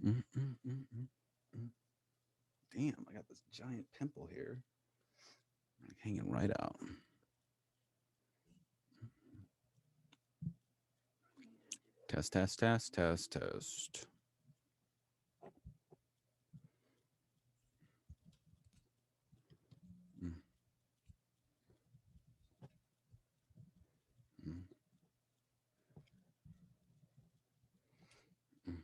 Mm, mm, mm, mm, mm. Damn, I got this giant pimple here, like hanging right out. Test, test, test, test, test. Mm, mm, mm.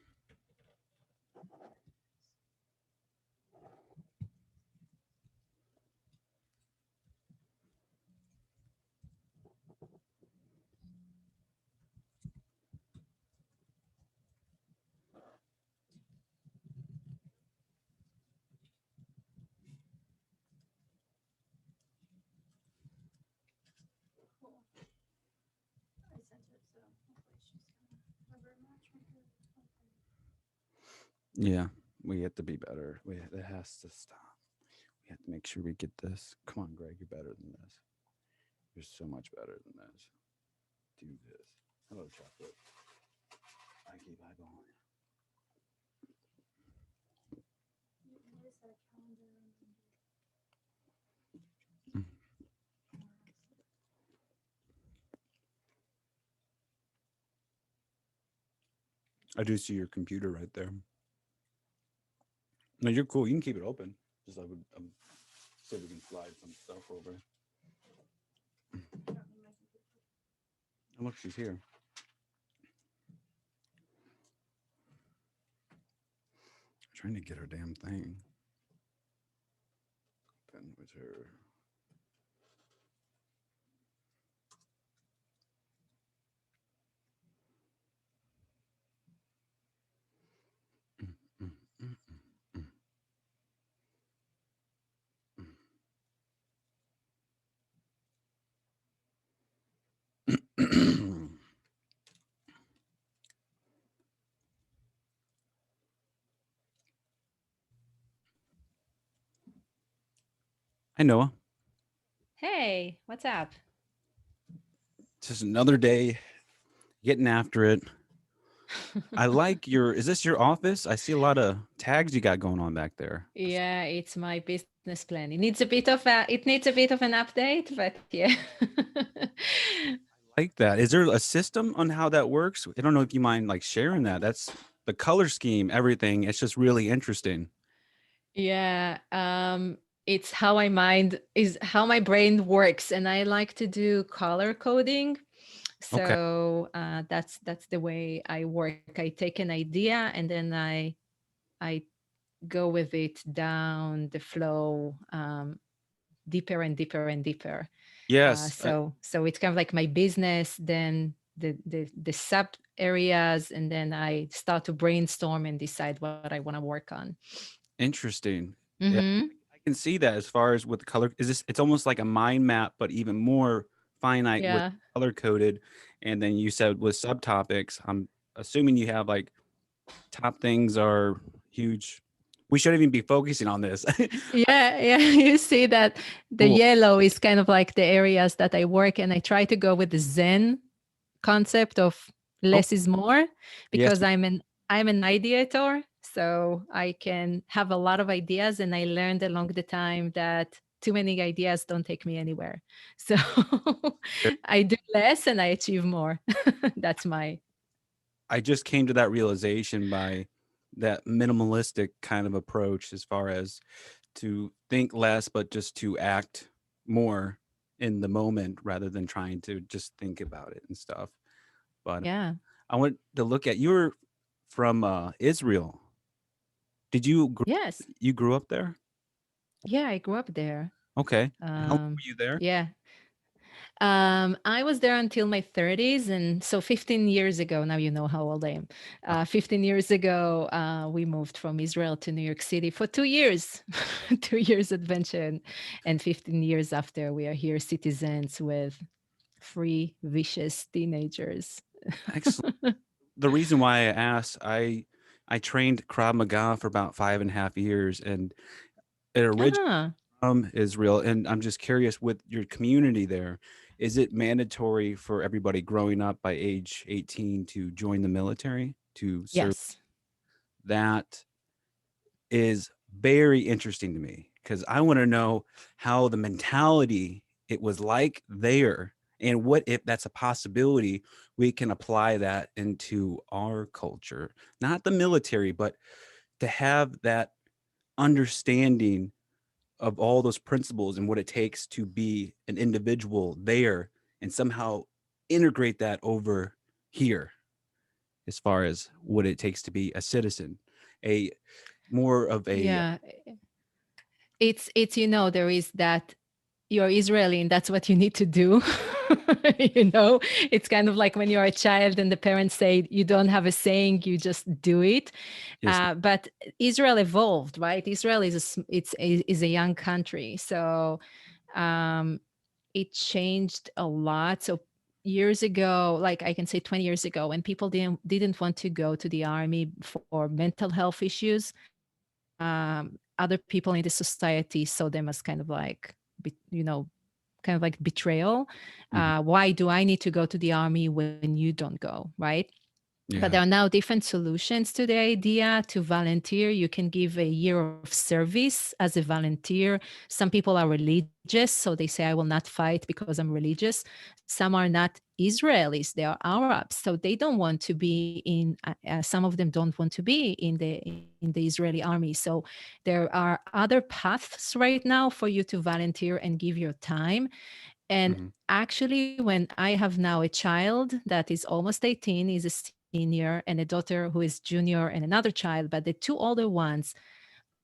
Cool. I sent it, so hopefully she's gonna remember match my hair. Yeah, we have to be better. It has to stop. We have to make sure we get this. Come on, Greg, you're better than this. You're so much better than this. Do this. Hello, chocolate. I keep eyeballing. You always had a calendar and Mm. I do see your computer right there. No, you're cool. You can keep it open. Just I would see if we can slide some stuff over. I don't need my computer. Oh, look, she's here. Trying to get her damn thing. Open with her. Mm, mm, mm, mm, mm. Hi, Noah. Hey, what's up? Just another day getting after it. I like your. Is this your office? I see a lot of tags you got going on back there. Yeah, it's my business plan. It needs a bit of an update, but yeah. Like that. Is there a system on how that works? I don't know if you mind like sharing that. That's the color scheme, everything. It's just really interesting. Yeah, it's how my brain works, and I like to do color coding. Okay. So that's the way I work. I take an idea and then I go with it down the flow, deeper and deeper and deeper. Yes. So it's kind of like my business, then the sub areas, and then I start to brainstorm and decide what I want to work on. Interesting. Yeah, Mm-hmm. I can see that as far as with the color. Is this? It's almost like a mind map, but even more finite with Yeah. color coded. And then you said with subtopics. I'm assuming you have like top things are huge. We shouldn't even be focusing on this. Yeah, yeah. You see that the Cool. yellow is kind of like the areas that I work, and I try to go with the Zen concept of Oh, less is more, yes. because I'm an ideator, so I can have a lot of ideas, and I learned along the time that too many ideas don't take me anywhere. So I do less and I achieve more. That's my I just came to that realization by that minimalistic kind of approach as far as to think less, but just to act more in the moment rather than trying to just think about it and stuff. But yeah. I want to look at you were from Israel. Did you Yes. you grew up there? Yeah, I grew up there. Okay. And how long were you there? Yeah. I was there until my 30s. And so 15 years ago, now you know how old I am. 15 years ago, we moved from Israel to New York City for 2 years, 2 years adventure. And 15 years after, we are here citizens with free, vicious teenagers. Excellent. The reason why I asked, I trained Krav Maga for about 5.5 years, and it originated Ah, from Israel. And I'm just curious, with your community there, is it mandatory for everybody growing up by age 18 to join the military to serve? yes. that is very interesting to me because I want to know how the mentality it was like there, and what if that's a possibility we can apply that into our culture, not the military, but to have that understanding of all those principles and what it takes to be an individual there, and somehow integrate that over here as far as what it takes to be a citizen, a more of a Yeah, it's there is that you're Israeli and that's what you need to do. It's kind of like when you're a child and the parents say you don't have a saying, you just do it. yes. But Israel evolved, right? Israel is a young country, so um, it changed a lot. So years ago, like I can say 20 years ago, when people didn't want to go to the army for mental health issues, other people in the society saw them as kind of like, kind of like betrayal. Mhm. Why do I need to go to the army when you don't go, right? But Yeah. there are now different solutions to the idea to volunteer. You can give a year of service as a volunteer. Some people are religious, so they say, I will not fight because I'm religious. Some are not Israelis, they are Arabs, so they don't want to be in, some of them don't want to be in the Israeli army. So there are other paths right now for you to volunteer and give your time. And Mhm. actually, when I have now a child that is almost 18, is a senior, and a daughter who is junior, and another child, but the two older ones,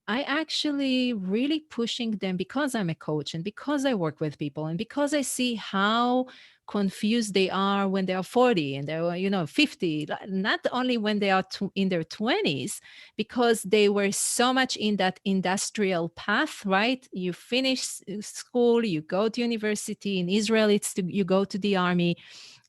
I actually really pushing them because I'm a coach and because I work with people and because I see how confused they are when they are 40 and they're 50, not only when they are in their 20s, because they were so much in that industrial path, right? You finish school, you go to university. In Israel, you go to the army.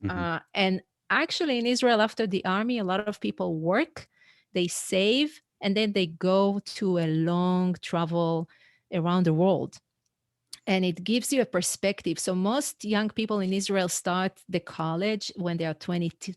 Mhm. And actually, in Israel, after the army, a lot of people work, they save, and then they go to a long travel around the world. And it gives you a perspective. So most young people in Israel start the college when they are 22,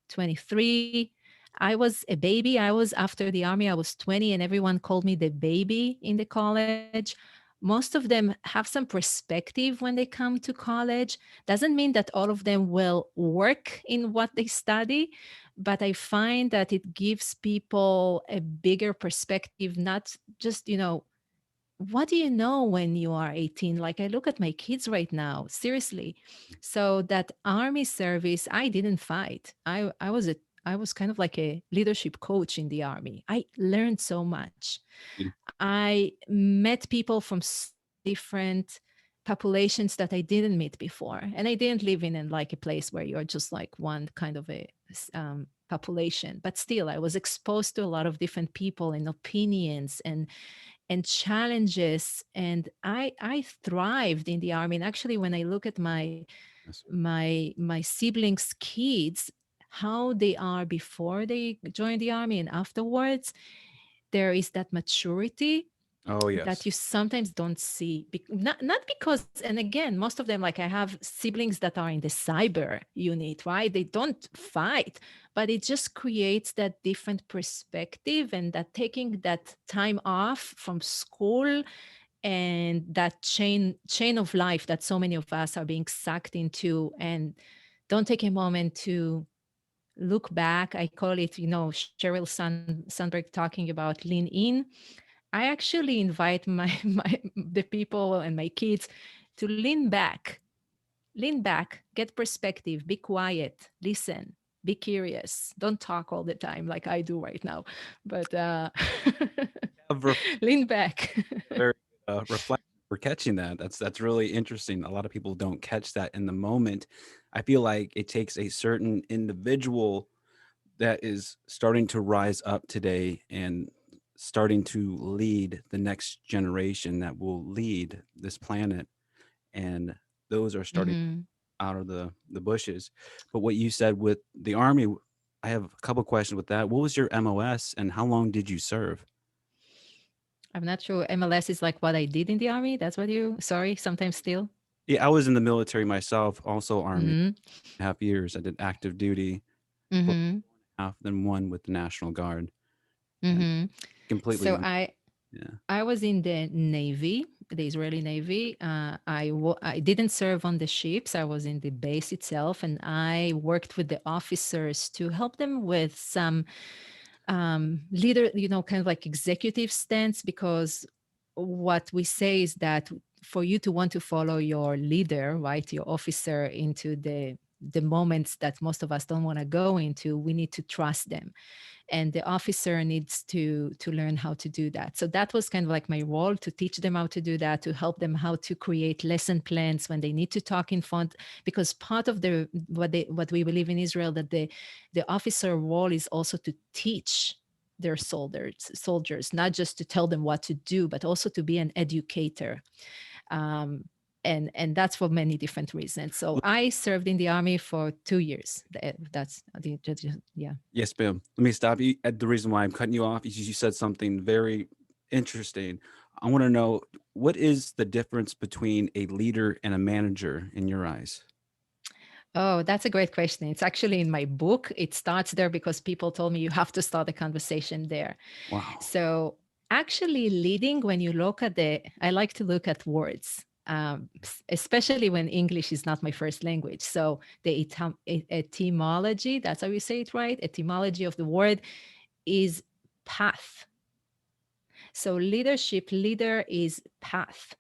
23. I was a baby. I was after the army, I was 20, and everyone called me the baby in the college. Most of them have some perspective when they come to college. Doesn't mean that all of them will work in what they study, but I find that it gives people a bigger perspective, not just, what do you know when you are 18? Like, I look at my kids right now, seriously. So that army service, I didn't fight. I was kind of like a leadership coach in the army. I learned so much. Mm. I met people from so many different populations that I didn't meet before. And I didn't live in like a place where you're just like one kind of a population. But still, I was exposed to a lot of different people and opinions and challenges, and I thrived in the army. And actually, when I look at Yes. my siblings kids, how they are before they join the army and afterwards, there is that maturity Oh that yes. you sometimes don't see. Not because, and again, most of them, like I have siblings that are in the cyber unit, right? They don't fight, but it just creates that different perspective, and that taking that time off from school and that chain of life that so many of us are being sucked into, and don't take a moment to look back. I call it, Sheryl Sandberg talking about lean in. I actually invite the people and my kids to lean back, get perspective, be quiet, listen, be curious. Don't talk all the time like I do right now, but Have lean back. very reflect for catching that. That's really interesting. A lot of people don't catch that in the moment. I feel like it takes a certain individual that is starting to rise up today and starting to lead the next generation that will lead this planet, and those are starting Mhm. out of the bushes. But what you said with the army, I have a couple questions with that. What was your MOS and how long did you serve? I'm not sure. MLS is like what I did in the army. That's what sorry, sometimes still. Yeah, I was in the military myself, also army. Mm-hmm. Half years I did active duty for Mm-hmm. half, then one with the National Guard. And Hmm. completely So un yeah. I was in the Navy, the Israeli Navy. I didn't serve on the ships. I was in the base itself, and I worked with the officers to help them with some leader, kind of like executive stance, because what we say is that for you to want to follow your leader, right, your officer into the moments that most of us don't want to go into, we need to trust them, and the officer needs to learn how to do that. So that was kind of like my role, to teach them how to do that, to help them how to create lesson plans when they need to talk in front, because part of the what we believe in Israel, that the officer role is also to teach their soldiers, not just to tell them what to do, but also to be an educator. um, and that's for many different reasons. So I served in the army for 2 years. That's yeah. Yes, ma'am. Let me stop you. The reason why I'm cutting you off is you said something very interesting. I want to know, what is the difference between a leader and a manager in your eyes? Oh, that's a great question. It's actually in my book. It starts there because people told me you have to start the conversation there. Wow. So, actually, leading, when you look at I like to look at words, especially when English is not my first language. So, the etymology, that's how you say it, right? Etymology of the word is path. So, leader is path.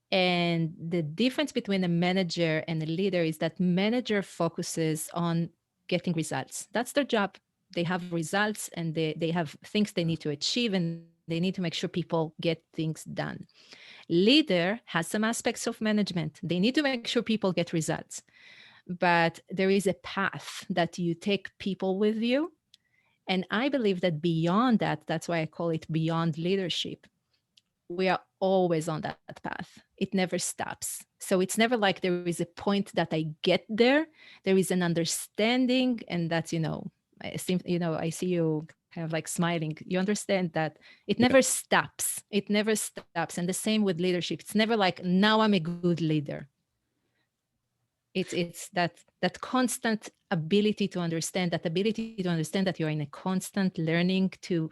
And the difference between a manager and a leader is that manager focuses on getting results. That's their job. They have results, and they have things they need to achieve, and they need to make sure people get things done. Leader has some aspects of management. They need to make sure people get results. But there is a path that you take people with you. And I believe that beyond that, that's why I call it beyond leadership, we are always on that path. It never stops. So it's never like there is a point that I get there. There is an understanding, and that's, I see you kind of like smiling. You understand that it never Yeah. stops. It never stops. And the same with leadership. It's never like, now I'm a good leader. It's that constant ability to understand, that ability to understand that you're in a constant learning to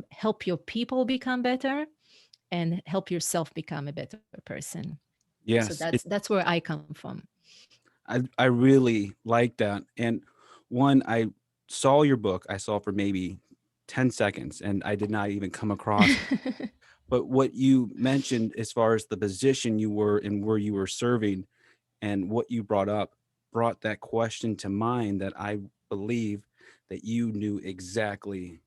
help your people become better and help yourself become a better person. So Yes. that's where I come from. I really like that. And one, I saw your book. I saw for maybe 10 seconds and I did not even come across. But what you mentioned as far as the position you were and where you were serving and what you brought up brought that question to mind, that I believe that you knew exactly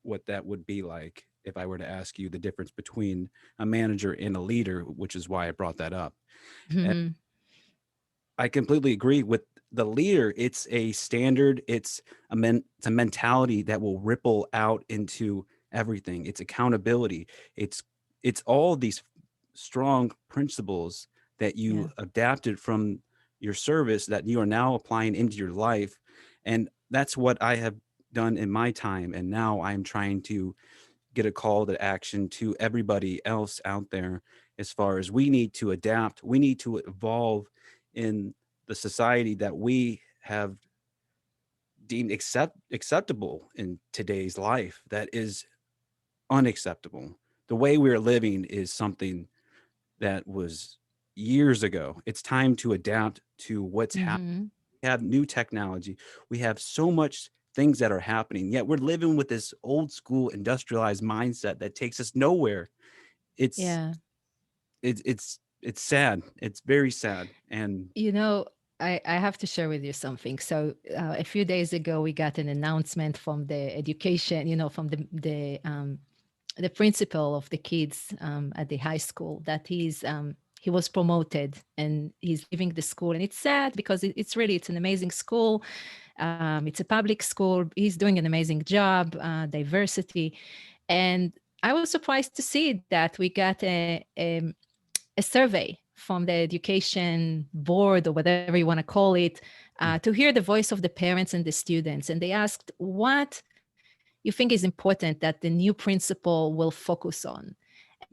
what that would be like if I were to ask you the difference between a manager and a leader, which is why I brought that up. And Mhm. I completely agree with the leader. It's a standard, it's a mentality that will ripple out into everything. It's accountability. It's it's all these strong principles that you Yeah. adapted from your service that you are now applying into your life. And that's what I have done in my time. And now I'm trying to get a call to action to everybody else out there, as far as we need to adapt, we need to evolve in the society that we have deemed acceptable in today's life that is unacceptable. The way we're living is something that was years ago. It's time to adapt to what's happening. Mhm. We have new technology. We have so much things that are happening, yet we're living with this old school industrialized mindset that takes us nowhere. It's Yeah. it's sad. It's very sad. And You know, I have to share with you something. So a few days ago, we got an announcement from the education, from the principal of the kids at the high school, that he was promoted and he's leaving the school. And it's sad because it's an amazing school. It's a public school. He's doing an amazing job, diversity. And I was surprised to see that we got a survey from the education board, or whatever you want to call it, to hear the voice of the parents and the students. And they asked what you think is important that the new principal will focus on.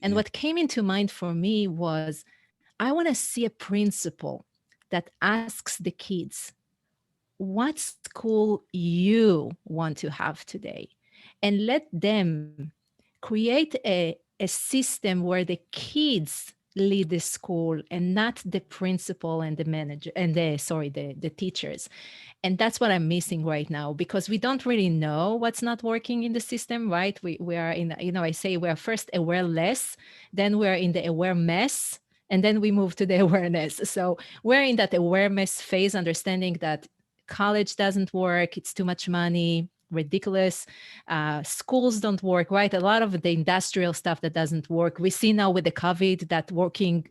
And yeah, what came into mind for me was, I want to see a principal that asks the kids, what school you want to have today, and let them create a system where the kids lead the school and not the principal and the manager and the teachers. And that's what I'm missing right now, because we don't really know what's not working in the system, right? We are in, I say we're first aware less, then we're in the aware mess, and then we move to the awareness. So we're in that awareness phase, understanding that college doesn't work, it's too much money, ridiculous. Schools don't work, right? A lot of the industrial stuff that doesn't work. We see now with the COVID that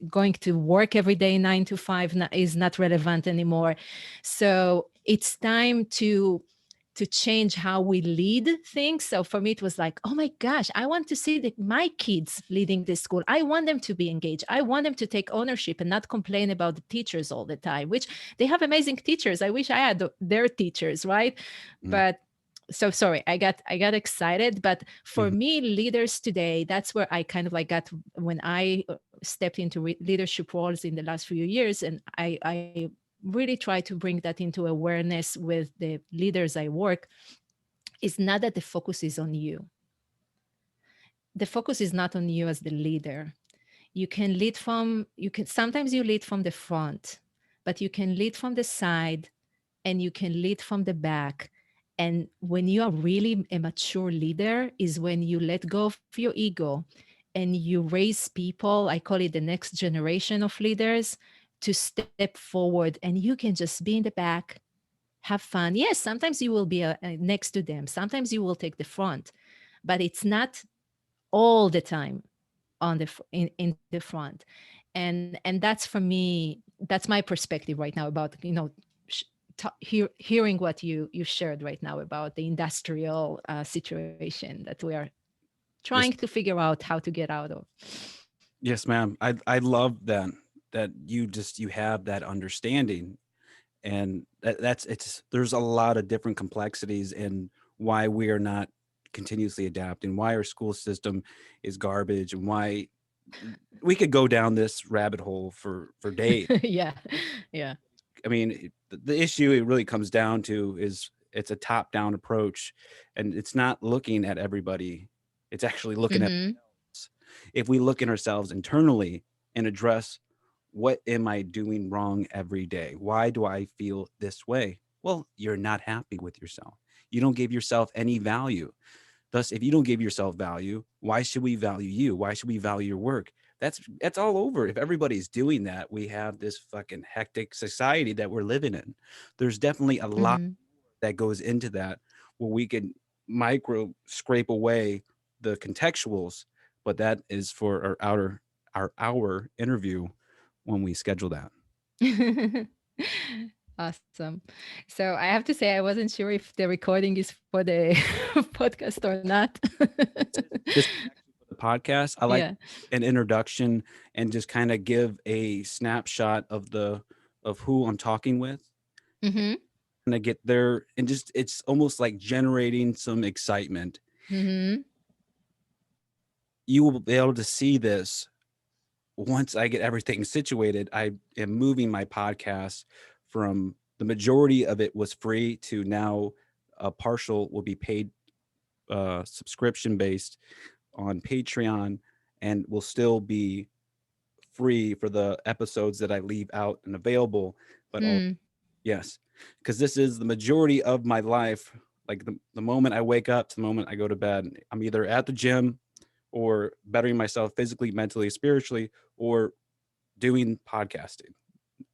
going to work every day 9 to 5 is not relevant anymore. So it's time to change how we lead things. So for me, it was like, oh my gosh, I want to see my kids leading this school. I want them to be engaged. I want them to take ownership and not complain about the teachers all the time, which they have amazing teachers. I wish I had their teachers, right? Mm. But so sorry, I got excited. But for Mhm. me, leaders today, that's where I kind of like got when I stepped into leadership roles in the last few years, and I really try to bring that into awareness with the leaders I work. Is not that the focus is on you. The focus is not on you as the leader. You can sometimes you lead from the front, but you can lead from the side, and you can lead from the back. And when you are really a mature leader is when you let go of your ego and you raise people. I call it the next generation of leaders to step forward, and you can just be in the back, have fun. Yes, sometimes you will be next to them. Sometimes you will take the front, but it's not all the time on in the front. And that's for me, that's my perspective right now about hearing what you shared right now about the industrial situation that we are trying Yes, to figure out how to get out of. yes, ma'am. I love that you have that understanding, and that's it's there's a lot of different complexities in why we are not continuously adapting, why our school system is garbage, and why we could go down this rabbit hole for days. Yeah, yeah. I mean, the issue it really comes down to is it's a top down approach, and it's not looking at everybody. It's actually looking at Mm-hmm. us. If we look in ourselves internally and address what am I doing wrong every day? Why do I feel this way? Well, you're not happy with yourself. You don't give yourself any value. Thus, if you don't give yourself value, why should we value you? Why should we value your work? That's all over. If everybody's doing that, we have this fucking hectic society that we're living in. There's definitely a lot Mm-hmm. that goes into that where we can micro scrape away the contextuals, but that is for our interview when we schedule that. Awesome. So I have to say, I wasn't sure if the recording is for the podcast or not. This is actually for the podcast. I like Yeah. an introduction and just kind of give a snapshot of who I'm talking with, Mm-hmm. and I get there and just it's almost like generating some excitement. Mm-hmm. You will be able to see this once I get everything situated. I am moving my podcast from the majority of it was free to now a partial will be paid subscription based on Patreon, and will still be free for the episodes that I leave out and available. But all Mm. yes, because this is the majority of my life. Like the moment I wake up to the moment I go to bed, I'm either at the gym or bettering myself physically, mentally, spiritually, or doing podcasting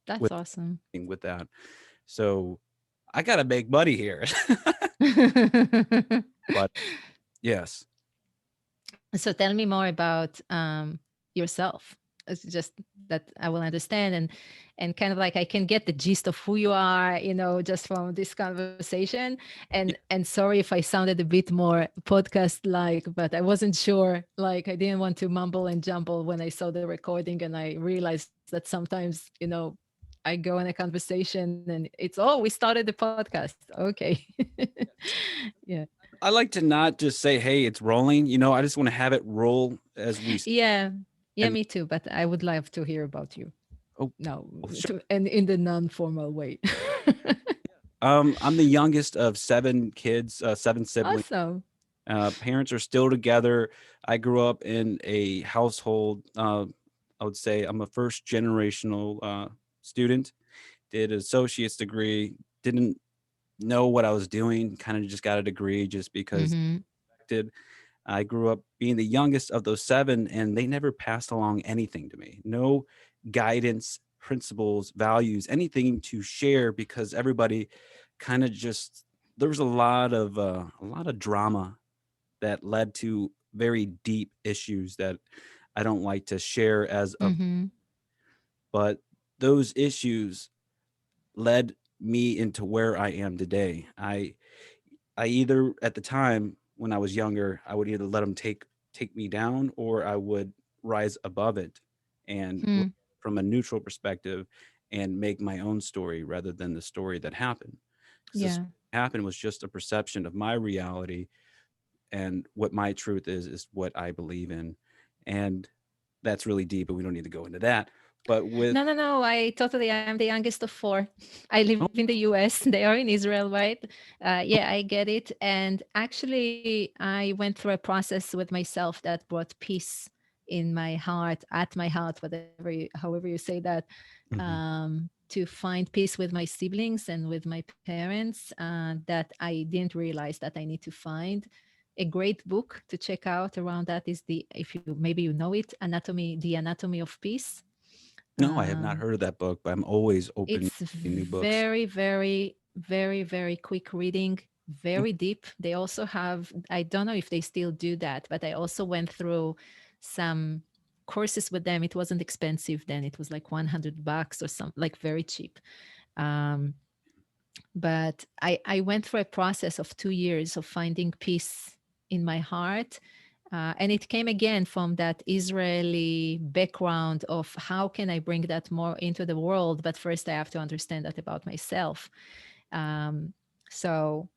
That's with awesome. with that. So I gotta make money here. But yes. So tell me more about yourself. It's just that I will understand, and kind of like I can get the gist of who you are, just from this conversation. And sorry if I sounded a bit more podcast like, but I wasn't sure. Like I didn't want to mumble and jumble when I saw the recording, and I realized that sometimes, I go in a conversation and it's, oh, we started the podcast. Okay. Yeah. I like to not just say, "Hey, it's rolling." I just want to have it roll as we Yeah. Yeah, and me too. But I would love to hear about you. oh, No, sure. and in the non-formal way. I'm the youngest of seven kids, seven siblings. Awesome. Parents are still together. I grew up in a household. I would say I'm a first generational student. Did an associate's degree. Didn't know what I was doing. Kind of just got a degree just because Mm-hmm. did. I grew up being the youngest of those seven, and they never passed along anything to me. No guidance, principles, values, anything to share because everybody kind of just there was a lot of drama that led to very deep issues that I don't like to share as a Mm-hmm. but those issues led me into where I am today. I either at the time when I was younger, I would either let them take me down or I would rise above it and look Hmm. from a neutral perspective and make my own story rather than the story that happened. Because this Yeah. happened was just a perception of my reality and what my truth is what I believe in. And that's really deep, but we don't need to go into that. But with No, no, no. I'm the youngest of four. I live oh, in the US. They are in Israel, right? Yeah, I get it. And actually, I went through a process with myself that brought peace in my heart, at my heart, however you say that, mhm. to find peace with my siblings and with my parents that I didn't realize that I need to find. A great book to check out around that is if you maybe you know it, The Anatomy of Peace. No, I have not um, heard of that book, but I'm always open it's to new books. very quick reading, Oh, very deep. They also have, I don't know if they still do that, but I also went through some courses with them. It wasn't expensive then. It was like $100 or something, like very cheap. Um, but I went through a process of 2 years of finding peace in my heart. And it came again from that Israeli background of how can I bring that more into the world? But first, I have to understand that about myself. Um, so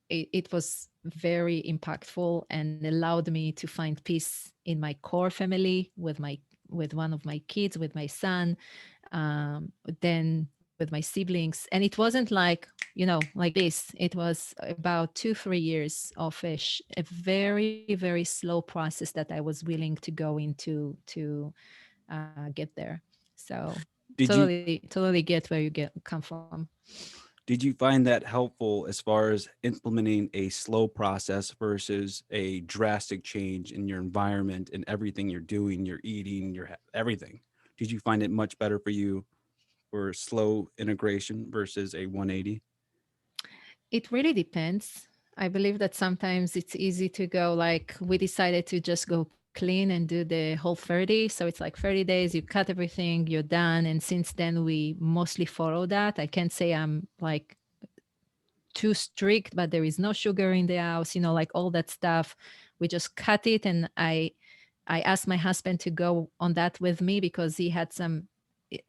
it was very impactful and allowed me to find peace in my core family with one of my kids, with my son, then with my siblings. And it wasn't like, like this. It was about 2 3 years of a very very slow process that I was willing to go into to get there. So did you totally get where you come from. did you find that helpful as far as implementing a slow process versus a drastic change in your environment and everything you're doing, you're eating, everything? Did you find it much better for you for slow integration versus a 180? It really depends. I believe that sometimes it's easy to go like we decided to just go clean and do the whole 30. So it's like 30 days, you cut everything, you're done. And since then, we mostly follow that. I can't say I'm like too strict, but there is no sugar in the house, like all that stuff. We just cut it. And I asked my husband to go on that with me because he had some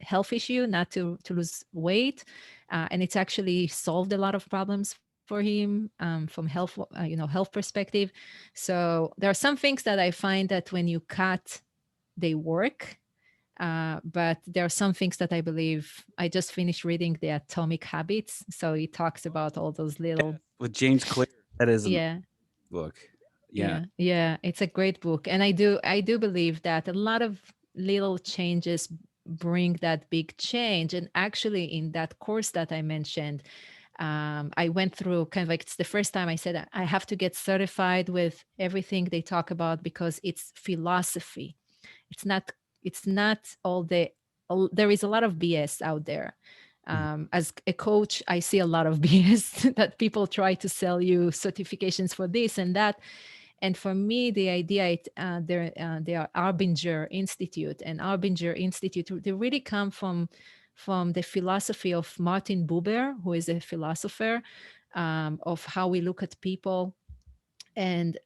health issue, not to lose weight, and it's actually solved a lot of problems for him from health perspective. So there are some things that I find that when you cut, they work. But there are some things that I believe. I just finished reading the Atomic Habits, so it talks about all those little. With James Clear, that is a Yeah, book. Yeah. yeah, it's a great book. And I do believe that a lot of little changes bring that big change. And actually, in that course that I mentioned, I went through kind of like it's the first time I said I have to get certified with everything they talk about because it's philosophy. It's not. It's not all there is a lot of BS out there. Mm, As a coach, I see a lot of BS that people try to sell you certifications for this and that. And for me, the idea, they are Arbinger Institute, and Arbinger Institute, they really come from the philosophy of Martin Buber, who is a philosopher, of how we look at people. And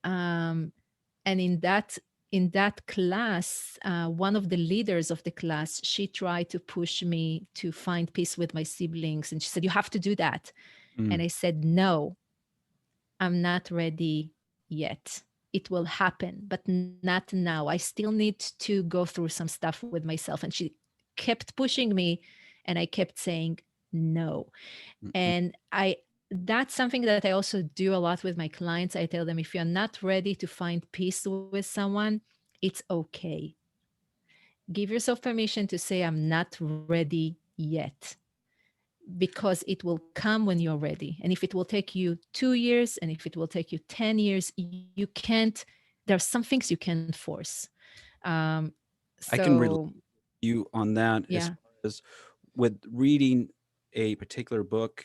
in that class, one of the leaders of the class, she tried to push me to find peace with my siblings, and she said, "You have to do that." And mm, I said, "No, I'm not ready yet. It will happen, but not now. I still need to go through some stuff with myself." And she kept pushing me, and I kept saying no. mm, mm, And that's something that I also do a lot with my clients. I tell them, if you're not ready to find peace with someone, it's okay. Give yourself permission to say, I'm not ready yet, because it will come when you're ready. And if it will take you 2 years, and if it will take you 10 years, you can't, there are some things you can't force. Um, I can relate so, you on that as yeah. far as with reading a particular book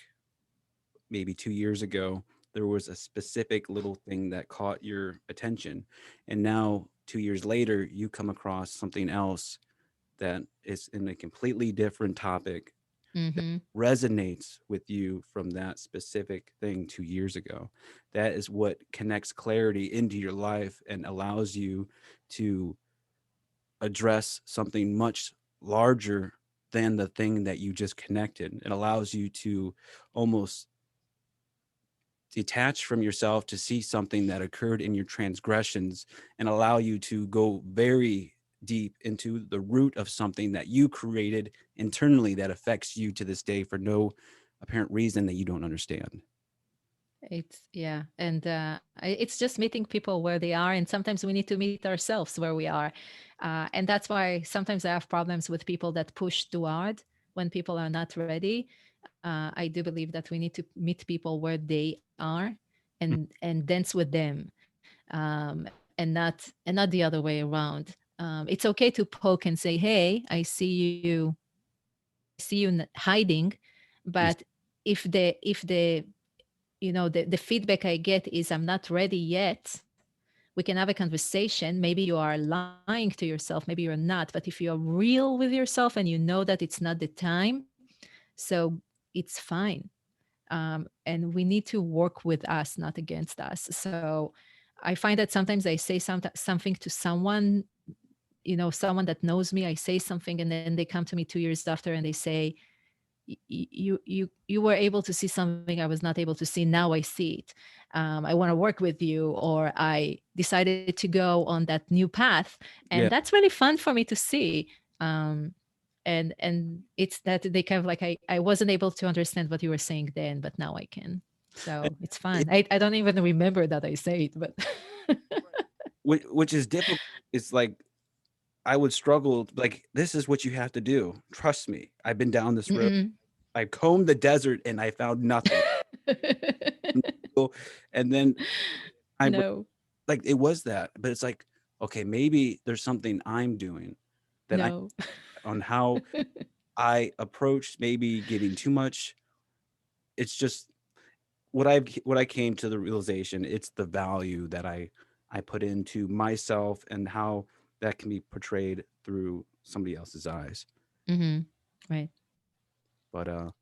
maybe 2 years ago, there was a specific little thing that caught your attention. And now, 2 years later, you come across something else that is in a completely different topic that Hmm. resonates with you from that specific thing 2 years ago. That is what connects clarity into your life and allows you to address something much larger than the thing that you just connected. It allows you to almost detach from yourself to see something that occurred in your transgressions and allow you to go very deep into the root of something that you created internally that affects you to this day for no apparent reason that you don't understand. It's, yeah. And it's just meeting people where they are. And sometimes we need to meet ourselves where we are. And that's why sometimes I have problems with people that push too hard when people are not ready. I do believe that we need to meet people where they are, and dance with them, and not the other way around. It's okay to poke and say, "Hey, I see you hiding," Yes. but if the the feedback I get is, I'm not ready yet, we can have a conversation. Maybe you are lying to yourself, maybe you're not, but if you're real with yourself and you know that it's not the time, so it's fine. And we need to work with us, not against us. So I find that sometimes I say something to someone, someone that knows me. I say something, and then they come to me 2 years after and they say, you were able to see something I was not able to see. Now I see it. I want to work with you, or I decided to go on that new path, and Yeah. that's really fun for me to see. And it's that they kind of like, I wasn't able to understand what you were saying then, but now I can. And So it's it, fun. I don't even remember that I say it, but which is difficult. It's like I would struggle. Like, this is what you have to do. Trust me. I've been down this road. Mm-mm. I combed the desert and I found nothing. And then I No, like it was that, but it's like, okay, maybe there's something I'm doing that I no. on how I approach maybe getting too much. It's just what I came to the realization. It's the value that I put into myself and how that can be portrayed through somebody else's eyes. Hmm. Right. But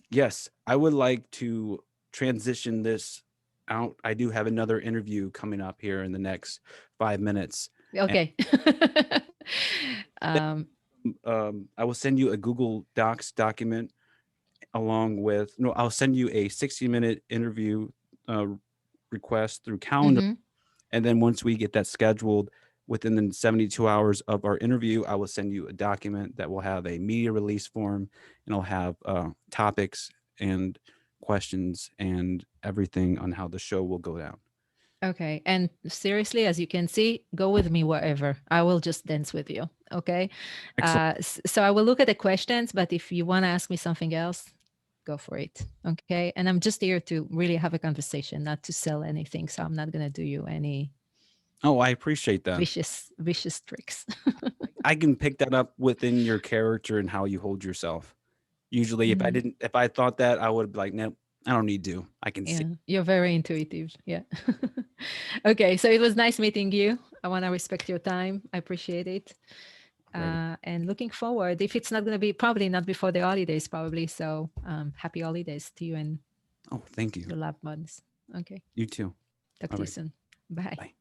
yes, I would like to transition this out. I do have another interview coming up here in the next 5 minutes. And Okay. um, I will send you a Google Docs document along with, no, I'll send you a 60-minute interview uh, request through calendar. mhm. And then once we get that scheduled within the 72 hours of our interview, I will send you a document that will have a media release form, and it'll have topics and questions and everything on how the show will go down. Okay. And seriously, as you can see, go with me wherever. I will just dance with you. Okay. Excellent. So I will look at the questions, but if you want to ask me something else, go for it. Okay. And I'm just here to really have a conversation, not to sell anything. So I'm not going to do you any Oh, I appreciate that. vicious tricks. I can pick that up within your character and how you hold yourself. Usually, Mhm. if I thought that, I would be like, no, I don't need to. I can see. Yeah. You're very intuitive. Yeah. Okay. So it was nice meeting you. I want to respect your time. I appreciate it. Great. And looking forward, if it's not going to be, probably not before the holidays, probably. So happy holidays to you and Oh, thank you. your loved ones. Okay. You too. Talk All to you right. soon. Bye. Bye.